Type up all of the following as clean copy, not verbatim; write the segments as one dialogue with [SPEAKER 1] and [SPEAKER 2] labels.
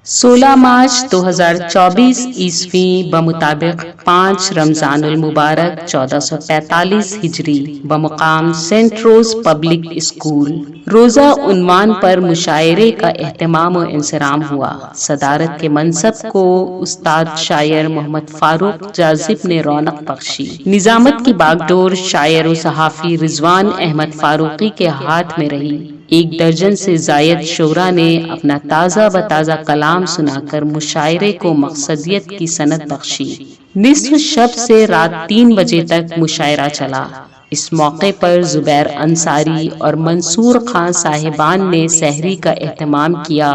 [SPEAKER 1] 16 مارچ 2024 عیسوی بمطابق 5 رمضان المبارک 1445 ہجری بمقام سینٹ روز پبلک اسکول روزہ عنوان پر مشاعرے کا اہتمام و انصرام ہوا۔ صدارت کے منصب کو استاد شاعر محمد فاروق جاذب نے رونق بخشی۔ نظامت کی باغ ڈور شاعر و صحافی رضوان احمد فاروقی کے ہاتھ میں رہی۔ 1 درجن سے زائد شعراء نے اپنا تازہ و تازہ کلام سنا کر مشاعرے کو مقصدیت کی سند بخشی۔ نصف شب سے رات 3 بجے تک مشاعرہ چلا۔ اس موقع پر زبیر انصاری اور منصور خان صاحبان نے سحری کا اہتمام کیا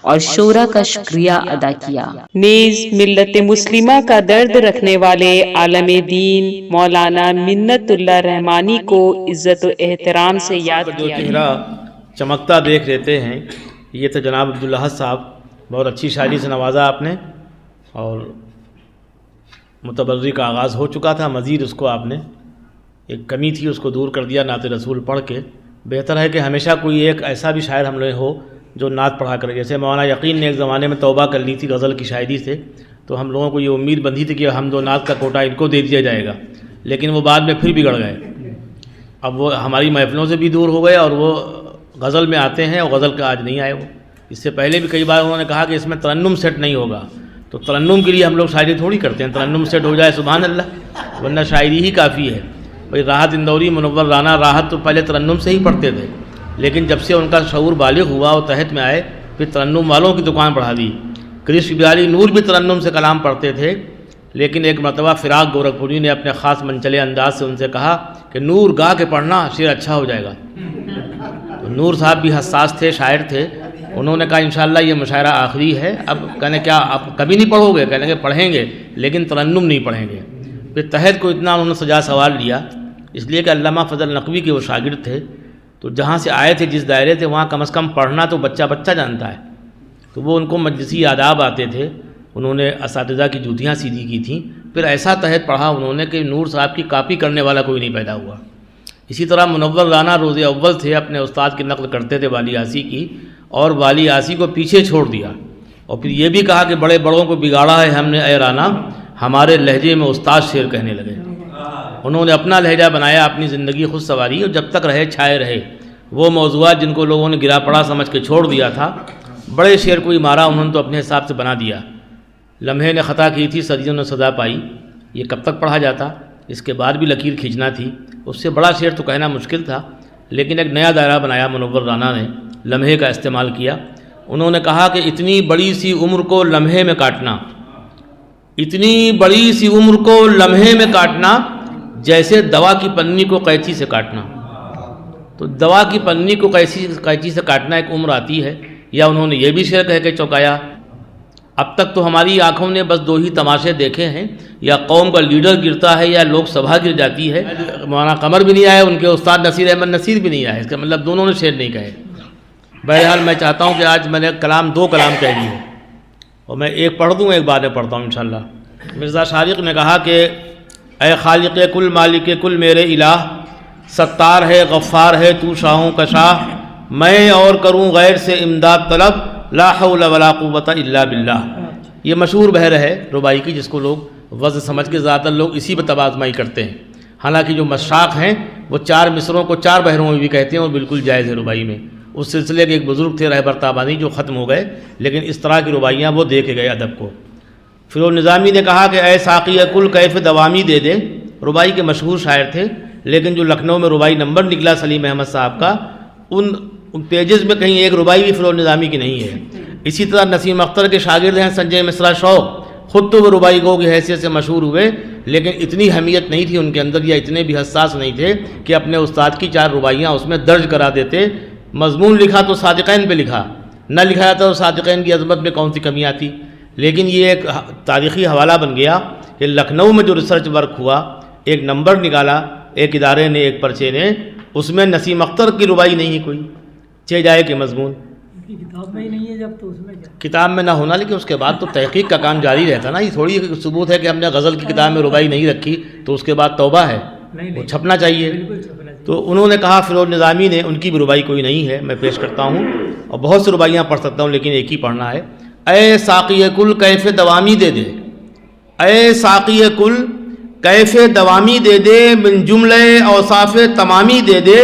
[SPEAKER 1] اور شعراء کا شکریہ ادا کیا۔ نیز ملت مسلمہ کا درد رکھنے والے عالم دین مولانا منت اللہ رحمانی کو عزت و احترام سے یاد کیا گیا۔
[SPEAKER 2] چمکتا دیکھ لیتے ہیں، یہ تو جناب عبداللہ صاحب، بہت اچھی شاعری سے نوازا آپ نے، اور متبرری کا آغاز ہو چکا تھا، مزید اس کو آپ نے ایک کمی تھی اس کو دور کر دیا نعت رسول پڑھ کے۔ بہتر ہے کہ ہمیشہ کوئی ایک ایسا بھی شاعر ہم لوگ ہو جو نعت پڑھا کرے، جیسے مولانا یقین نے ایک زمانے میں توبہ کر لی تھی غزل کی شاعری سے، تو ہم لوگوں کو یہ امید بندھی تھی کہ حمد و نعت کا کوٹا ان کو دے دیا جائے گا، لیکن وہ بعد میں پھر بگڑ گئے۔ اب وہ ہماری محفلوں سے بھی دور ہو گئے اور وہ غزل میں آتے ہیں، اور غزل کا آج نہیں آئے وہ۔ اس سے پہلے بھی کئی بار انہوں نے کہا کہ اس میں ترنم سیٹ نہیں ہوگا، تو ترنم کے لیے ہم لوگ شاعری تھوڑی کرتے ہیں، ترنم سیٹ ہو جائے سبحان اللہ، ورنہ شاعری ہی کافی ہے۔ بھئی راحت اندوری منور رانا راحت تو پہلے ترنم سے ہی پڑھتے تھے، لیکن جب سے ان کا شعور بالغ ہوا اور تحت میں آئے، پھر ترنم والوں کی دکان بڑھا دی۔ کرش بیالی نور بھی ترنم سے کلام پڑھتے تھے، لیکن ایک مرتبہ فراق گورکھپوری نے اپنے خاص منچلے انداز سے ان سے کہا کہ نور گا کے پڑھنا، شعر اچھا ہو جائے گا۔ تو نور صاحب بھی حساس تھے، شاعر تھے، انہوں نے کہا انشاءاللہ یہ مشاعرہ آخری ہے، اب کہنے کیا آپ کبھی نہیں پڑھو گے؟ کہنے کہ پڑھیں گے لیکن ترنم نہیں پڑھیں گے۔ پھر تحت کو اتنا انہوں نے سجا سوال لیا، اس لیے کہ علامہ فضل نقوی کے وہ شاگرد تھے، تو جہاں سے آئے تھے جس دائرے سے، وہاں کم از کم پڑھنا تو بچہ بچہ جانتا ہے، تو وہ ان کو مجلسی آداب آتے تھے، انہوں نے اساتذہ کی جوتیاں سیدھی کی تھیں، پھر ایسا تحت پڑھا انہوں نے کہ نور صاحب کی کاپی کرنے والا کوئی نہیں پیدا ہوا۔ اسی طرح منور رانا روز اول تھے، اپنے استاد کی نقل کرتے تھے والی آسی کی، اور والی آسی کو پیچھے چھوڑ دیا، اور پھر یہ بھی کہا کہ بڑے بڑوں کو بگاڑا ہے ہم نے اے رانا، ہمارے لہجے میں استاد شعر کہنے لگے۔ انہوں نے اپنا لہجہ بنایا، اپنی زندگی خود سواری، اور جب تک رہے چھائے رہے۔ وہ موضوعات جن کو لوگوں نے گرا پڑا سمجھ کے چھوڑ دیا تھا، بڑے شعر کوئی مارا انہوں نے تو اپنے حساب سے بنا دیا۔ لمحے نے خطا کی تھی صدیوں نے سزا پائی، یہ کب تک پڑھا جاتا؟ اس کے بعد بھی لکیر کھینچنا تھی، اس سے بڑا شعر تو کہنا مشکل تھا، لیکن ایک نیا دائرہ بنایا منور رانا نے، لمحے کا استعمال کیا۔ انہوں نے کہا کہ اتنی بڑی سی عمر کو لمحے میں کاٹنا، اتنی بڑی سی عمر کو لمحے میں کاٹنا، جیسے دوا کی پنی کو قینچی سے کاٹنا۔ تو دوا کی پنی کو قینچی سے کاٹنا ایک عمر آتی ہے۔ یا انہوں نے یہ بھی شعر کہہ کے چونکایا، اب تک تو ہماری آنکھوں نے بس 2 ہی تماشے دیکھے ہیں، یا قوم کا لیڈر گرتا ہے یا لوک سبھا گر جاتی ہے۔ مولانا قمر بھی نہیں آئے، ان کے استاد نصیر احمد نصیر بھی نہیں آئے، اس کا مطلب دونوں نے شعر نہیں کہے۔ بہرحال میں چاہتا ہوں کہ آج میں نے 2 کلام کہہ دیے، اور میں ایک پڑھ دوں، ایک بعد میں پڑھتا ہوں انشاءاللہ۔ مرزا شارق نے کہا کہ اے خالق کل مالک کل میرے الہ، ستار ہے غفار ہے تو شاہوں کا شاہ، میں اور کروں غیر سے امداد طلب، لا حول ولا قوت الا باللہ۔ یہ مشہور بحر ہے ربائی کی، جس کو لوگ وزن سمجھ کے زیادہ لوگ اسی پہ تبازمائی کرتے ہیں، حالانکہ جو مشاق ہیں وہ 4 مصروں کو 4 بحروں میں بھی کہتے ہیں، اور بالکل جائز ہے ربائی میں۔ اس سلسلے کے ایک بزرگ تھے رہبر تابانی، جو ختم ہو گئے، لیکن اس طرح کی ربائیاں وہ دے کے گئے ادب کو۔ فیروز نظامی نے کہا کہ اے ساقی کل کیف دوامی دے دے، ربائی کے مشہور شاعر تھے، لیکن جو لکھنؤ میں ربائی نمبر نکلا سلیم احمد صاحب کا، ان پیجز میں کہیں ایک ربائی بھی فیروز نظامی کی نہیں ہے۔ اسی طرح نسیم اختر کے شاگرد ہیں سنجے مصرا شوق، خود تو وہ ربائی گو کی حیثیت سے مشہور ہوئے، لیکن اتنی حمیت نہیں تھی ان کے اندر، یا اتنے بھی حساس نہیں تھے کہ اپنے استاد کی 4 ربائیاں اس میں درج کرا دیتے۔ مضمون لکھا تو صادقین پہ لکھا، نہ لکھایا تو صادقین کی عظمت میں کون سی کمیاں تھی۔ لیکن یہ ایک تاریخی حوالہ بن گیا کہ لکھنؤ میں جو ریسرچ ورک ہوا، ایک نمبر نکالا ایک ادارے نے، ایک پرچے نے، اس میں نسیم اختر کی ربائی نہیں ہے کوئی، چہ جائے کہ مضمون
[SPEAKER 3] کتاب میں ہی نہیں ہے، جب تو اس میں کیا
[SPEAKER 2] کتاب میں نہ ہونا، لیکن اس کے بعد تو تحقیق کا کام جاری رہتا نا۔ یہ تھوڑی ثبوت ہے کہ ہم نے غزل کی کتاب میں ربائی نہیں رکھی تو اس کے بعد توبہ ہے، وہ چھپنا چاہیے۔ تو انہوں نے کہا فیروز نظامی نے، ان کی بھی ربائی کوئی نہیں ہے، میں پیش کرتا ہوں، اور بہت سی ربائیاں پڑھ سکتا ہوں لیکن ایک ہی پڑھنا ہے۔ اے ساقی کل کیف دوامی دے دے، اے ساقی کل کیف دوامی دے دے، من جملے اوصاف تمامی دے دے،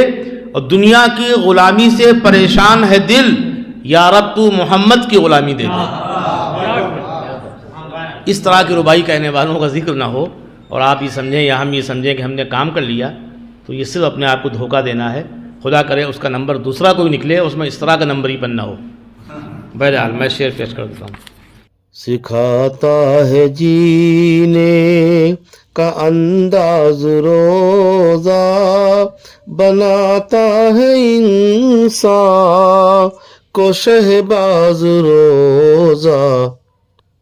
[SPEAKER 2] اور دنیا کی غلامی سے پریشان ہے دل، یا رب تو محمد کی غلامی دے دے۔ اس طرح کی ربائی کہنے والوں کا ذکر نہ ہو اور آپ یہ سمجھیں یا ہم یہ سمجھیں کہ ہم نے کام کر لیا، تو یہ صرف اپنے آپ کو دھوکہ دینا ہے۔ خدا کرے اس کا نمبر دوسرا کوئی نکلے، اس میں اس طرح کا نمبر ہی نہ ہو۔ بہرحال میں شعر پیش کر دیتا ہوں۔
[SPEAKER 4] سکھاتا ہے جینے کا انداز روزہ، بناتا ہے انسان کو شہباز روزہ،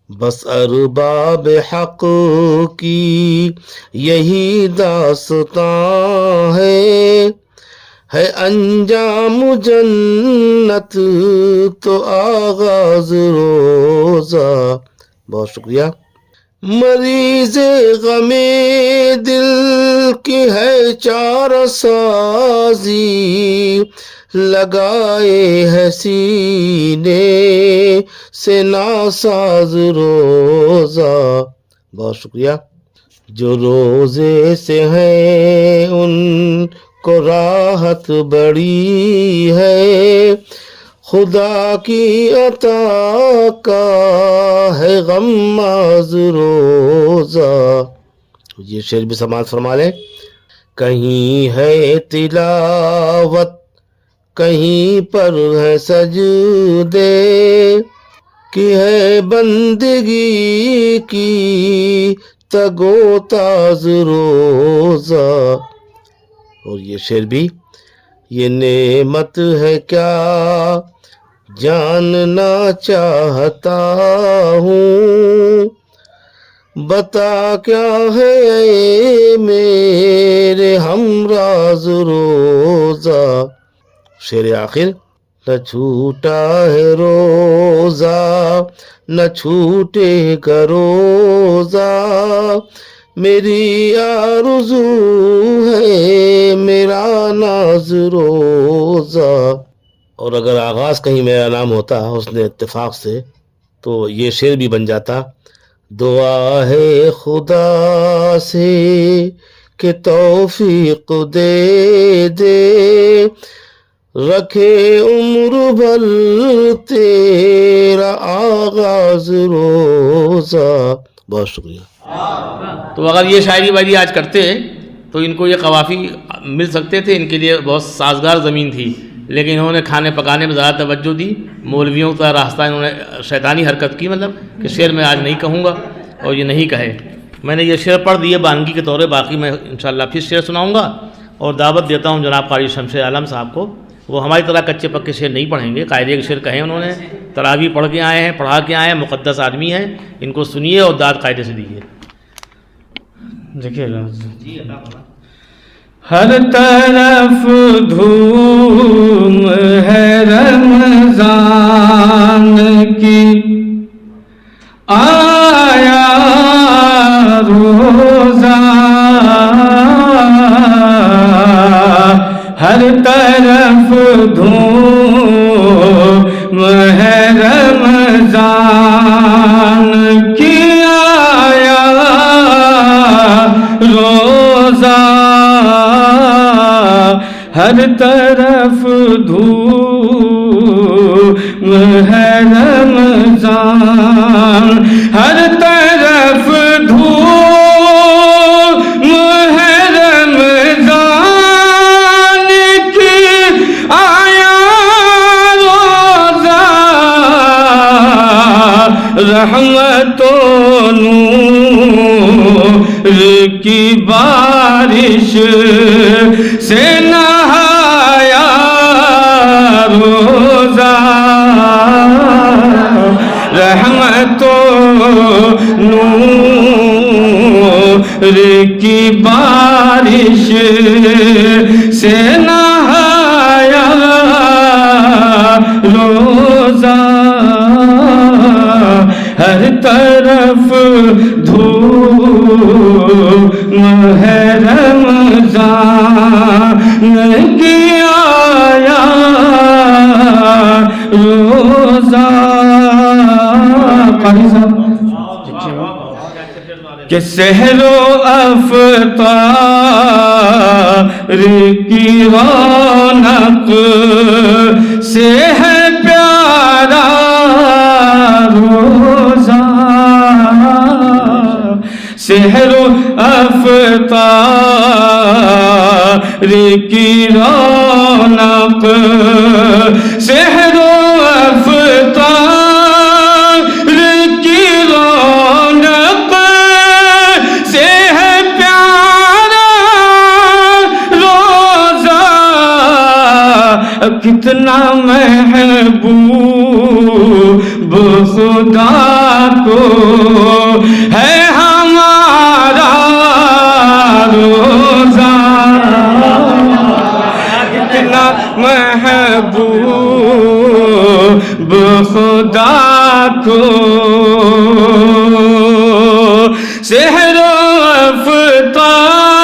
[SPEAKER 4] بس ارباب حق کی یہی داستان ہے انجام جنت تو آغاز روزہ۔ بہت شکریہ۔ مریض غم دل کی ہے چارہ سازی، لگائے ہے سینے سے ناساز روزہ۔ بہت شکریہ۔ جو روزے سے ہیں ان کو راحت بڑی ہے، خدا کی عطا کا ہے غماز روزہ۔ یہ شعر بھی سماعت فرما لیں۔ کہیں ہے تلاوت، کہیں پر ہے سجدے، کی ہے بندگی کی تگو تاز روزہ۔ اور یہ شعر بھی، یہ نعمت ہے کیا جاننا چاہتا ہوں، بتا کیا ہے اے میرے ہمراز روزہ۔ شعر آخر، نہ چھوٹا ہے روزہ نہ چھوٹے گا روزہ، میری آرزو ہے میرا ناز روزہ۔ اور اگر آغاز کہیں میرا نام ہوتا حسن اتفاق سے تو یہ شعر بھی بن جاتا۔ دعا ہے خدا سے کہ توفیق دے دے، رکھے عمر بھر تیرا آغاز روزہ۔ بہت شکریہ۔
[SPEAKER 2] تو اگر یہ شاعری واعری آج کرتے تو ان کو یہ قوافی مل سکتے تھے، ان کے لیے بہت سازگار زمین تھی، لیکن انہوں نے کھانے پکانے میں زیادہ توجہ دی، مولویوں کا راستہ انہوں نے شیطانی حرکت کی، مطلب کہ شعر میں آج نہیں کہوں گا اور یہ نہیں کہے۔ میں نے یہ شعر پڑھ دیے بانگی کے طور پہ، باقی میں انشاءاللہ پھر شعر سناؤں گا، اور دعوت دیتا ہوں جناب قاری شمشیر عالم صاحب کو، وہ ہماری طرح کچے پکے شعر نہیں پڑھیں گے، قاعدے کے شعر کہیں انہوں نے، تراویح پڑھ کے آئے ہیں، پڑھا کے آئے ہیں، مقدس آدمی ہیں، ان کو سنیے اور داد قاعدے سے دیجیے۔ دیکھیے
[SPEAKER 3] ہر طرف دھوم ہے رمضان کی، آیا روزہ، ہر طرف دھوم ہے رمضان کی، آیا روزہ، ہر طرف دھوم ہے رمضان، ہر طرف دھوم ہے رمضان کی، آیا روزہ، رحمت و نور کی بارش سے نہایا روزہ، رحمت و نور کی بارش سے نہایا روزہ، ہر طرف دھوم ہے رمضان کی، آیا روزہ۔ قاری صاحب دیکھیے گا کہ سحر و افطار کی رونق سے ہے پیارا روزہ، سحر و افطار کی رونق، سحر و افطار کی رونق سے ہے پیارا روزہ، کتنا محبوب خدا کو ہے ہمارا روزہ، کتنا محبوب خدا کو سحر و افطار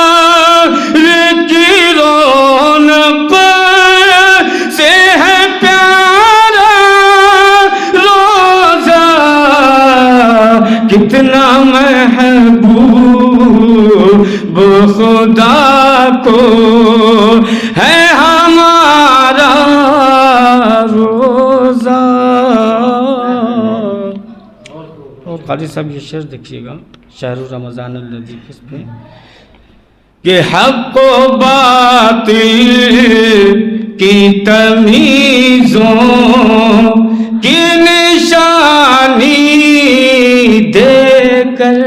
[SPEAKER 3] کی رونق سے ہے پیارا روزہ، کتنا محبوب خدا کو ہے ہمارا روزہ۔ اور قاضی صاحب یہ شعر دیکھیے گا، شہر رمضان الذی کس پہ کہ حق و باطل کی تمیزوں کی نشانی دے کر،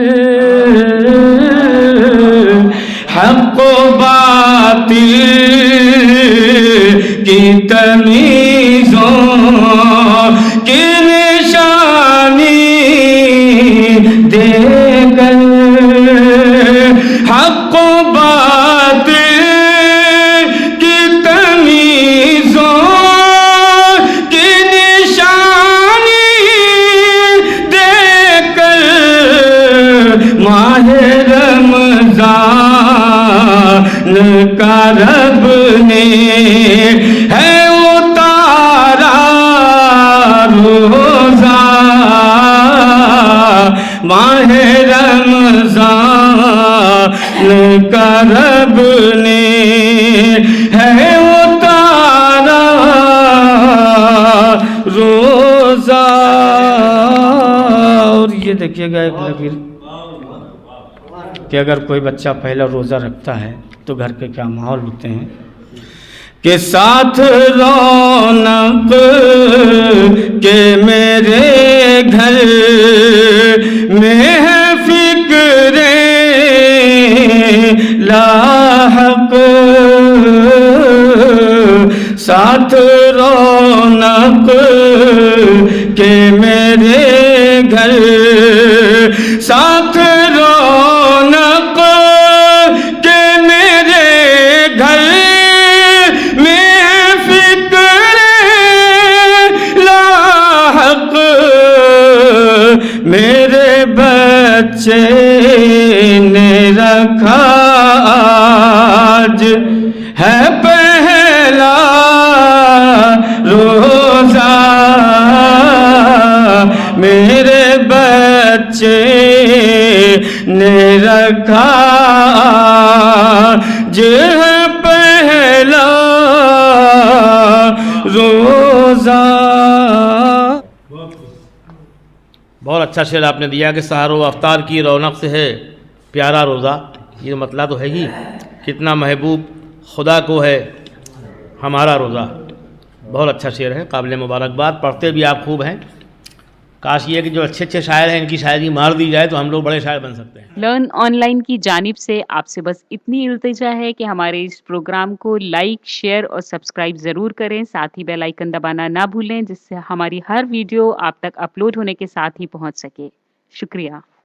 [SPEAKER 3] حق و باطل کی تمیزوں کی نشانی دے کر، حق و باطل کی تمیزوں کی نشانی دے کر، ماہ رمضان کا رب نے ہے اتارا روزہ، ماہ رمضان کا رب نے ہے اتارا روزہ۔ اور یہ دیکھیے گا ایک لکیر کہ اگر کوئی بچہ پہلا روزہ رکھتا ہے تو گھر کے کیا ماحول ہوتے ہیں، کہ ساتھ رونق کہ میرے گھر میں ہے فکر لاحق، ساتھ رونق کہ میرے گھر، ساتھ رونق کہ میرے گھر میں فکر لاحق، میرے بچے نے رکھا آج ہے پہلا روزہ، میرے بچے نے رکھا آج ہے پہلا روزہ۔
[SPEAKER 2] بہت اچھا شعر آپ نے دیا کہ سحر و افطار کی رونق سے ہے پیارا روزہ، یہ مطلب تو ہے ہی کتنا محبوب خدا کو ہے ہمارا روزہ۔ بہت اچھا شعر ہے، قابل مبارکباد، پڑھتے بھی آپ خوب ہیں۔ کاش یہ کہ جو اچھے اچھے شاعر ہیں ان کی شاعری مار دی جائے تو ہم لوگ بڑے شاعر بن سکتے ہیں۔
[SPEAKER 1] لرن آن لائن کی جانب سے آپ سے بس اتنی التجا ہے کہ ہمارے اس پروگرام کو لائک، شیئر اور سبسکرائب ضرور کریں، ساتھ ہی بیل آئیکن دبانا نہ بھولیں جس سے ہماری ہر ویڈیو آپ تک اپلوڈ ہونے کے ساتھ ہی پہنچ سکے۔ شکریہ۔